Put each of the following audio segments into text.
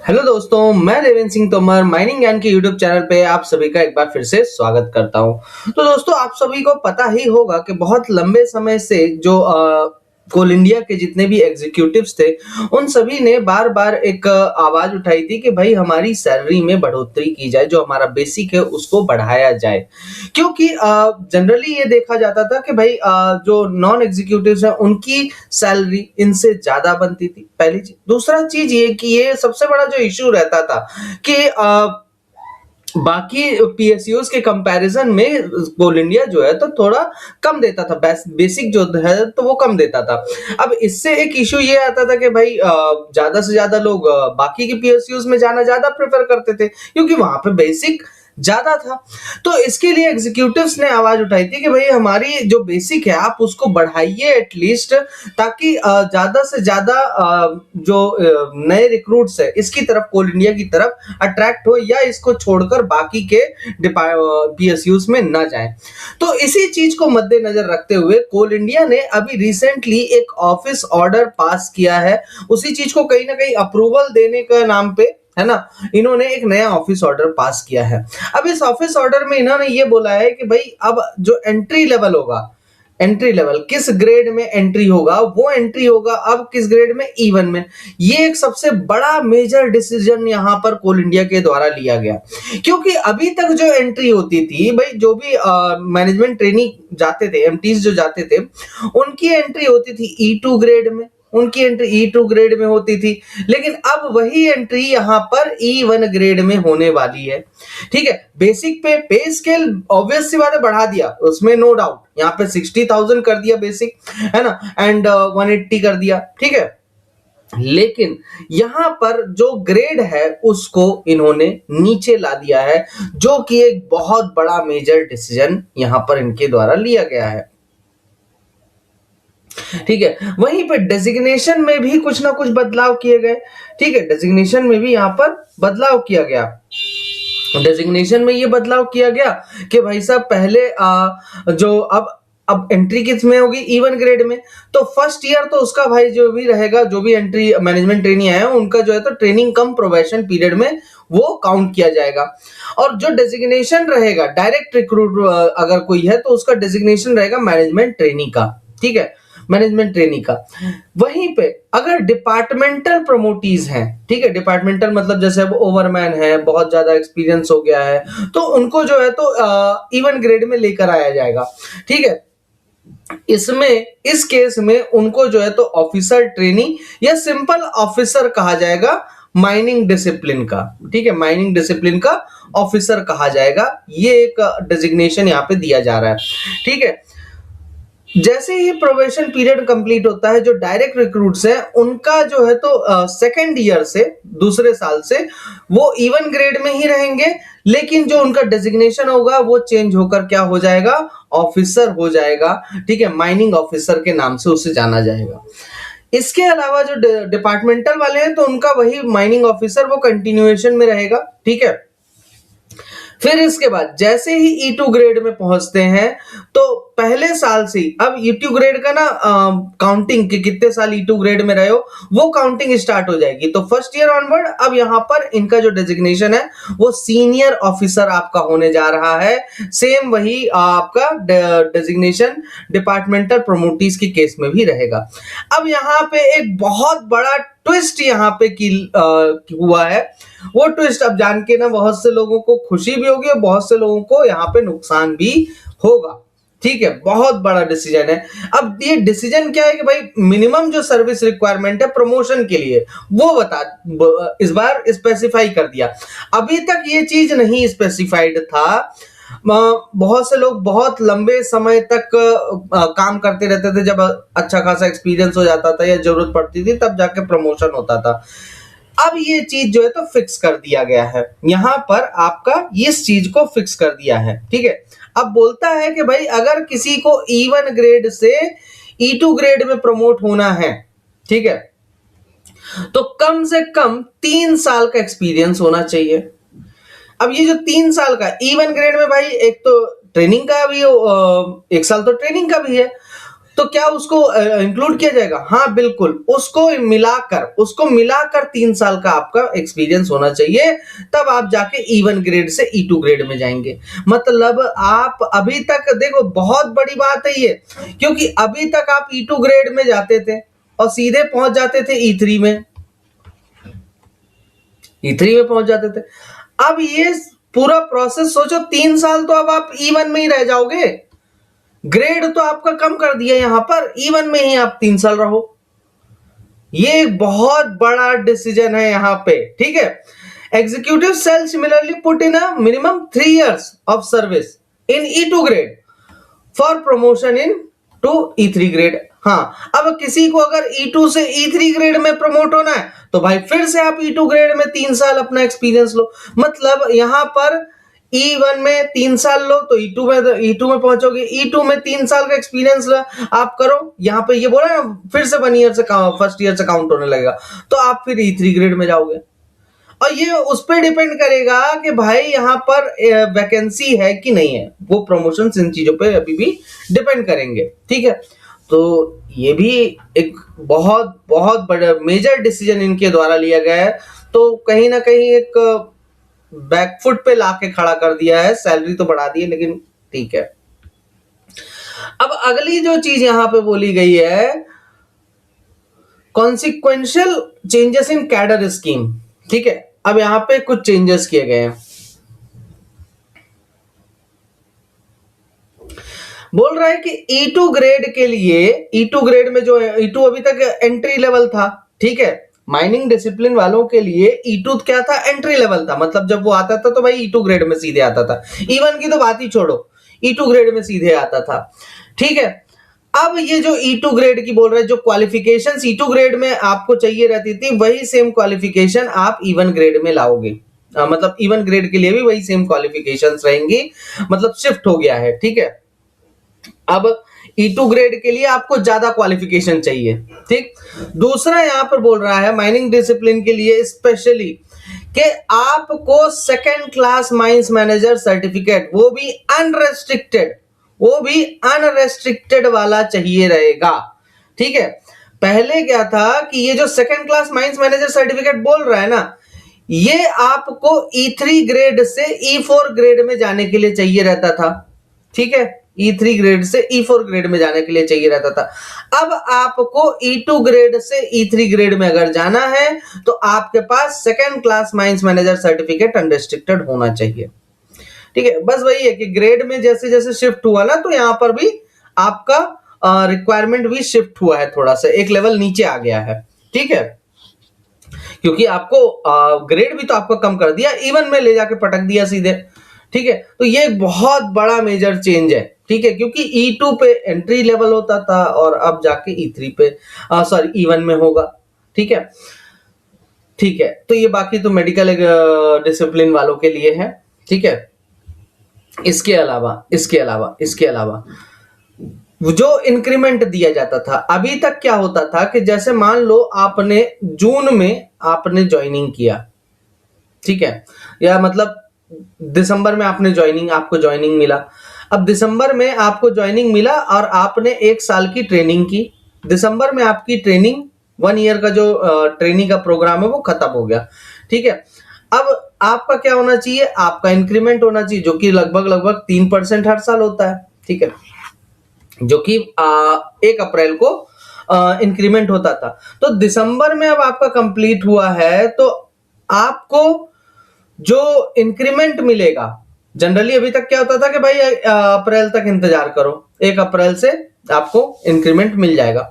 Hello दोस्तों, मैं Devendra Singh Tomar mining ज्ञान के यूट्यूब चैनल पे आप सभी का एक बार फिर से स्वागत करता हूं। तो दोस्तों, आप सभी को पता ही होगा कि बहुत लंबे समय से जो कोल इंडिया के जितने भी एग्जीक्यूटिव्स थे, उन सभी ने बार-बार एक आवाज उठाई थी कि भाई हमारी सैलरी में बढ़ोतरी की जाए, जो हमारा बेसिक है उसको बढ़ाया जाए। क्योंकि जनरली ये देखा जाता था कि भाई जो नॉन एग्जीक्यूटिव्स हैं उनकी सैलरी इनसे ज़्यादा बनती थी, पहली चीज़। दूसरा चीज़ ये कि ये सबसे बड़ा जो इश्यू रहता था कि बाकी पीएसयूज़ के कंपैरिज़न में कोल इंडिया जो है तो थोड़ा कम देता था, बेसिक जो है तो वो कम देता था। अब इससे एक इश्यू ये आता था कि भाई ज़्यादा से ज़्यादा लोग बाकी के पीएसयूज़ में जाना ज़्यादा प्रेफ़र करते थे, क्योंकि वहाँ पे बेसिक ज़्यादा था। तो इसके लिए एग्जीक्यूटिव्स ने आवाज़ उठाई थी कि भई हमारी जो बेसिक है आप उसको बढ़ाइए एट लीस्ट, ताकि ज़्यादा से ज़्यादा जो नए रिक्रूट्स है इसकी तरफ, कोल इंडिया की तरफ अट्रैक्ट हो, या इसको छोड़कर बाकी के पीएसयूज़ में ना जाएँ। तो इसी चीज़ को मद्देनज़र रखते हुए कोल इंडिया ने अभी रिसेंटली एक ऑफिस ऑर्डर पास किया है। उसी चीज़ को कहीं न कहीं अप्रूवल देने का नाम पे, है ना, इन्होंने एक नया ऑफिस ऑर्डर पास किया है। अब इस ऑफिस ऑर्डर में इन्होंने ये बोला है कि भाई अब जो एंट्री लेवल होगा, एंट्री लेवल किस ग्रेड में एंट्री होगा, वो एंट्री होगा अब किस ग्रेड में, E1 में। ये एक सबसे बड़ा मेजर डिसीजन यहाँ पर कोल इंडिया के द्वारा लिया गया, क्योंकि अभी तक जो एंट्री होती थी भाई, जो भी मैनेजमेंट ट्रेनिंग जाते थे, एमटीज जो जाते थे, उनकी एंट्री होती थी E2 ग्रेड में, उनकी एंट्री E2 ग्रेड में होती थी। लेकिन अब वही एंट्री यहाँ पर E1 ग्रेड में होने वाली है। ठीक है, बेसिक पे स्केल ऑब्वियस सी बात है बढ़ा दिया, उसमें नो डाउट। यहाँ पे 60,000 कर दिया बेसिक, है ना, एंड 180 कर दिया, ठीक है। लेकिन यहाँ पर जो ग्रेड है उसको इन्होंने नीचे ला दिया है, जो कि एक बहुत बड़ा मेजर डिसीजन यहाँ पर इनके द्वारा लिया गया है। ठीक है, वहीं पे डेजिग्नेशन में भी कुछ ना कुछ बदलाव किए गए। ठीक है, डेजिग्नेशन में भी यहाँ पर बदलाव किया गया। डेजिग्नेशन में ये बदलाव किया गया कि भाई साहब पहले जो अब एंट्री किस में होगी, E1 ग्रेड में। तो फर्स्ट ईयर तो उसका भाई जो भी रहेगा, जो भी एंट्री मैनेजमेंट ट्रेनी आया है उनका जो है तो ट्रेनिंग कम प्रोबेशन पीरियड में वो काउंट किया जाएगा। और जो डेजिग्नेशन रहेगा, डायरेक्ट रिक्रूट अगर कोई है तो उसका डेजिग्नेशन रहेगा मैनेजमेंट ट्रेनी का। ठीक है, मैनेजमेंट ट्रेनिंग का। वहीं पे अगर डिपार्टमेंटल प्रमोटीज हैं, ठीक है, डिपार्टमेंटल मतलब जैसे अब ओवरमैन है, बहुत ज्यादा एक्सपीरियंस हो गया है, तो उनको जो है तो E1 ग्रेड में लेकर आया जाएगा। ठीक है, इसमें इस केस में उनको जो है तो ऑफिसर ट्रेनिंग या सिंपल ऑफिसर कहा जाएगा, माइनिंग डिसिप्लिन का। ठीक है, माइनिंग डिसिप्लिन का ऑफिसर कहा जाएगा। ये एक डेजिग्नेशन यहाँ पे दिया जा रहा है। ठीक है, जैसे ही प्रोबेशन पीरियड कंप्लीट होता है, जो डायरेक्ट रिक्रूट्स हैं उनका जो है तो सेकेंड ईयर से, दूसरे साल से वो E1 ग्रेड में ही रहेंगे। लेकिन जो उनका डेजिग्नेशन होगा वो चेंज होकर क्या हो जाएगा, ऑफिसर हो जाएगा। ठीक है, माइनिंग ऑफिसर के नाम से उसे जाना जाएगा। इसके अलावा जो डिपार्टमेंटल वाले हैं तो उनका वही माइनिंग ऑफिसर वो कंटिन्यूएशन में रहेगा। ठीक है, फिर इसके बाद जैसे ही E2 ग्रेड में पहुंचते हैं तो पहले साल से अब E2 ग्रेड का ना काउंटिंग कि कितने साल E2 ग्रेड में रहे हो, वो काउंटिंग स्टार्ट हो जाएगी। तो फर्स्ट ईयर ऑनवर्ड अब यहाँ पर इनका जो डेजिग्नेशन है वो सीनियर ऑफिसर आपका होने जा रहा है। सेम वही आपका डेजिग्नेशन डिपार्टमेंटल प्रमोटीज की केस में भी रहेगा। अब यहाँ पे एक बहुत बड़ा ट्विस्ट यहाँ पे हुआ है। वो ट्विस्ट अब जान के ना बहुत से लोगों को खुशी भी होगी और बहुत से लोगों को यहाँ पे नुकसान भी होगा। ठीक है, बहुत बड़ा डिसीजन है। अब ये डिसीजन क्या है कि भाई मिनिमम जो सर्विस रिक्वायरमेंट है प्रमोशन के लिए वो इस बार स्पेसिफाई कर दिया। अभी तक ये चीज नहीं स्पेसिफाइड था। बहुत से लोग बहुत लंबे समय तक काम करते रहते थे, जब अच्छा खासा एक्सपीरियंस हो जाता था या जरूरत पड़ती थी तब जाके प्रमोशन होता था। अब ये चीज जो है तो फिक्स कर दिया गया है, यहां पर आपका इस चीज को फिक्स कर दिया है। ठीक है, अब बोलता है कि भाई अगर किसी को E1 ग्रेड से E2 ग्रेड में प्रमोट होना है, ठीक है, तो कम से कम 3 साल का एक्सपीरियंस होना चाहिए। अब ये जो 3 साल का E1 ग्रेड में भाई, एक तो ट्रेनिंग का भी 1 साल तो ट्रेनिंग का भी है, तो क्या उसको इंक्लूड किया जाएगा? हाँ बिल्कुल, उसको मिलाकर 3 साल का आपका एक्सपीरियंस होना चाहिए, तब आप जाके E1 ग्रेड से E2 ग्रेड में जाएंगे। मतलब आप अभी तक देखो, बहुत बड़ी बात है ये, क्योंकि अभी तक आप E2 ग्रेड में जाते थे और सीधे पहुंच जाते थे E3 में, E3 में पहुंच जाते थे। अब ये पूरा प्रोसेस सोचो, 3 साल तो अब आप E1 में ही रह जाओगे, ग्रेड तो आपका कम कर दिया, यहां पर E1 में ही आप 3 साल रहो। ये एक बहुत बड़ा डिसीजन है यहां पे, ठीक है। Executive cell similarly put in a minimum 3 years of service in E2 grade for promotion into E3 grade. हाँ, अब किसी को अगर E2 से E3 ग्रेड में प्रमोट होना है तो भाई फिर से आप E2 ग्रेड में 3 साल अपना एक्सपीरियंस लो। मतलब यहां पर E1 में 3 साल लो तो E2 में पहुंचोगे, E2 में 3 साल का एक्सपीरियंस आप करो, यहाँ पे ये बोला ना फिर से 1 ईयर से फर्स्ट ईयर से काउंट होने लगेगा, तो आप फिर E3 ग्रेड में जाओगे। और ये उस पर डिपेंड करेगा कि भाई यहाँ पर वैकेंसी है कि नहीं है, वो प्रमोशन इन चीजों पे अभी भी डिपेंड करेंगे, ठीक है। तो ये भी एक बहुत बहुत बड़ा मेजर डिसीजन इनके द्वारा लिया गया है, तो कहीं ना कहीं एक बैकफुट पे लाके खड़ा कर दिया है। सैलरी तो बढ़ा दी है लेकिन ठीक है। अब अगली जो चीज यहां पे बोली गई है, consequential changes in cadre scheme, ठीक है। अब यहां पे कुछ चेंजेस किए गए हैं। बोल रहा है कि E2 ग्रेड के लिए, E2 ग्रेड में जो है, E2 अभी तक एंट्री लेवल था, ठीक है। माइनिंग डिसिप्लिन वालों के लिए E2 क्या था? एंट्री लेवल था। मतलब जब वो आता था तो भाई E2 ग्रेड में सीधे आता था, E1 की तो बात ही छोड़ो, E2 ग्रेड में सीधे आता था, ठीक है। अब ये जो E2 ग्रेड की बोल रहे हैं, जो क्वालिफिकेशन E2 ग्रेड में आपको चाहिए रहती थी, वही सेम क्वालिफिकेशन आप E1 ग्रेड में लाओगे। मतलब E1 ग्रेड के लिए भी वही सेम क्वालिफिकेशंस रहेंगी, मतलब शिफ्ट हो गया है, ठीक है। अब E2 ग्रेड के लिए आपको ज्यादा क्वालिफिकेशन चाहिए, ठीक। दूसरा यहां पर बोल रहा है माइनिंग डिसिप्लिन के लिए स्पेशली कि आपको second class mines manager certificate, वो भी अनरेस्ट्रिक्टेड वाला चाहिए रहेगा, ठीक है। पहले क्या था कि ये जो second class mines manager certificate बोल रहा है ना, ये आपको E3 ग्रेड से E4 ग्रेड में जाने के लिए चाहिए रहता था, ठीक है। E3 ग्रेड से E4 ग्रेड में जाने के लिए चाहिए रहता था। अब आपको E2 ग्रेड से E3 ग्रेड में अगर जाना है तो आपके पास second class mines manager certificate unrestricted होना चाहिए, ठीक है। बस वही है कि ग्रेड में जैसे जैसे शिफ्ट हुआ ना, तो यहां पर भी आपका रिक्वायरमेंट भी शिफ्ट हुआ है, थोड़ा सा एक लेवल नीचे आ गया है, ठीक है। क्योंकि आपको ग्रेड भी तो आपको कम कर दिया, E1 में ले जाके पटक दिया सीधे, ठीक है। तो ये एक बहुत बड़ा मेजर चेंज है, ठीक है, क्योंकि E2 पे एंट्री लेवल होता था और अब जाके E3 पे E1 में होगा, ठीक है, ठीक है। तो ये बाकी तो मेडिकल डिसिप्लिन वालों के लिए है, ठीक है। इसके अलावा जो इंक्रीमेंट दिया जाता था, अभी तक क्या होता था कि जैसे मान लो आपने जून में आपने ज्वाइनिंग किया, ठीक है, या मतलब दिसंबर में आपको ज्वाइनिंग मिला। अब दिसंबर में आपको ज्वाइनिंग मिला और आपने 1 साल की ट्रेनिंग की। दिसंबर में आपकी ट्रेनिंग 1 ईयर का जो ट्रेनिंग का प्रोग्राम है वो खत्म हो गया, ठीक है। अब आपका क्या होना चाहिए? आपका इंक्रीमेंट होना चाहिए, जो कि लगभग 3% हर साल होता है, ठीक है, जो कि 1 अप्रैल को इंक्रीमेंट होता था। तो दिसंबर में अब आपका कंप्लीट हुआ है तो आपको जो इंक्रीमेंट मिलेगा, जनरली अभी तक क्या होता था कि भाई अप्रैल तक इंतजार करो, 1 अप्रैल से आपको इंक्रीमेंट मिल जाएगा।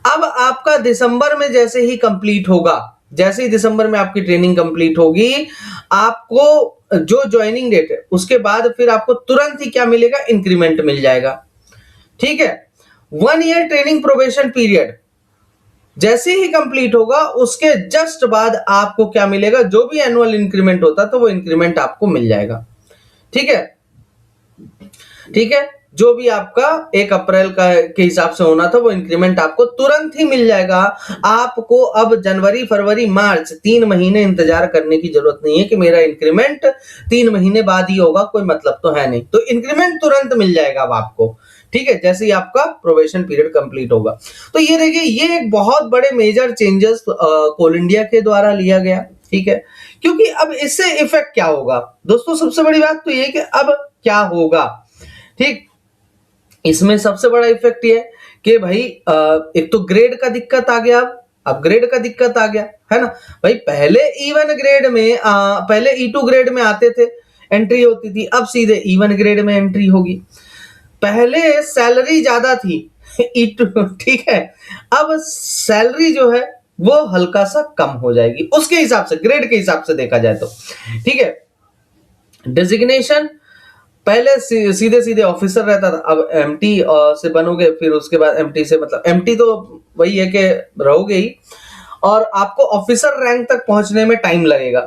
अब आपका दिसंबर में जैसे ही कंप्लीट होगा, जैसे ही दिसंबर में आपकी ट्रेनिंग कंप्लीट होगी, आपको जो ज्वाइनिंग डेट है उसके बाद फिर आपको तुरंत ही क्या मिलेगा? इंक्रीमेंट मिल जाएगा, ठीक है। 1 ईयर ट्रेनिंग प्रोबेशन पीरियड जैसे ही कंप्लीट होगा उसके जस्ट बाद आपको क्या मिलेगा? जो भी एनुअल इंक्रीमेंट होता तो वो इंक्रीमेंट आपको मिल जाएगा, ठीक है, ठीक है। जो भी आपका 1 अप्रैल का के हिसाब से होना था वो इंक्रीमेंट आपको तुरंत ही मिल जाएगा। आपको अब जनवरी, फरवरी, मार्च 3 महीने इंतजार करने की जरूरत नहीं है कि मेरा इंक्रीमेंट 3 महीने बाद ही होगा, कोई मतलब तो है नहीं। तो इंक्रीमेंट तुरंत मिल जाएगा अब आपको, ठीक है, जैसे ही आपका प्रोबेशन पीरियड कंप्लीट होगा। तो ये देखिए, ये एक बहुत बड़े मेजर चेंजेस कोल इंडिया के द्वारा लिया गया, ठीक है। क्योंकि अब इससे इफेक्ट क्या होगा दोस्तों, सबसे बड़ी बात तो ये कि अब क्या होगा, ठीक। इसमें सबसे बड़ा इफेक्ट ये है कि भाई एक तो ग्रेड का दिक्कत आ गया, अब ग्रेड का दिक्कत आ गया, है ना भाई। पहले E1 ग्रेड में पहले E2 ग्रेड में आते थे, एंट्री होती थी, अब सीधे E1 ग्रेड में एंट्री होगी। पहले सैलरी ज्यादा थी E2, ठीक है, अब सैलरी जो है वो हल्का सा कम हो जाएगी, उसके हिसाब से, ग्रेड के हिसाब से देखा जाए तो, ठीक है। डेजिग्नेशन पहले सीधे सीधे ऑफिसर रहता था, अब एमटी से बनोगे, फिर उसके बाद एमटी से, मतलब एमटी तो वही है कि रहोगे ही, और आपको ऑफिसर रैंक तक पहुंचने में टाइम लगेगा,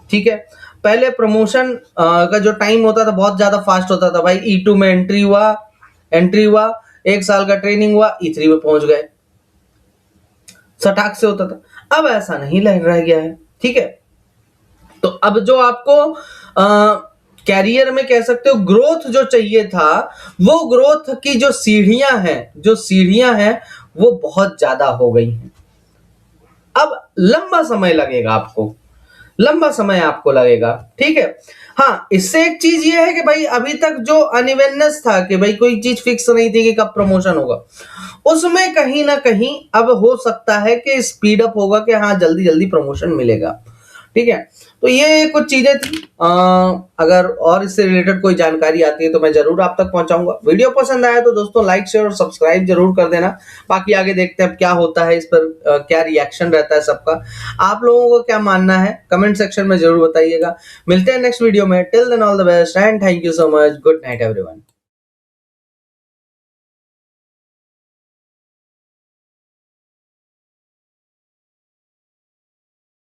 ठीक है। पहले प्रमोशन का जो टाइम होता था बहुत ज्यादा फास्ट होता था भाई। E2 में एंट्री हुआ, 1 साल का ट्रेनिंग हुआ, E3 में पहुंच गए, सटाक से होता था। अब ऐसा नहीं रह गया है, ठीक है। तो अब जो आपको कैरियर में कह सकते हो ग्रोथ जो चाहिए था, वो ग्रोथ की जो सीढ़ियां हैं वो बहुत ज्यादा हो गई हैं। अब लंबा समय आपको लगेगा, ठीक है। हाँ, इससे एक चीज ये है कि भाई अभी तक जो अनइवननेस था कि भाई कोई चीज फिक्स नहीं थी कि कब प्रमोशन होगा, उसमें कहीं ना कहीं अब हो सकता है कि स्पीड अप होगा कि हाँ जल्दी जल्दी प्रमोशन मिलेगा, ठीक है। तो ये कुछ चीजें थी। अगर और इससे रिलेटेड कोई जानकारी आती है तो मैं जरूर आप तक पहुंचाऊंगा। वीडियो पसंद आया तो दोस्तों लाइक शेयर और सब्सक्राइब जरूर कर देना। बाकी आगे देखते हैं अब क्या होता है इस पर, क्या रिएक्शन रहता है सबका, आप लोगों को क्या मानना है कमेंट सेक्शन में जरूर बताइएगा। मिलते हैं नेक्स्ट वीडियो में, till then all the best and thank you so much, good night everyone.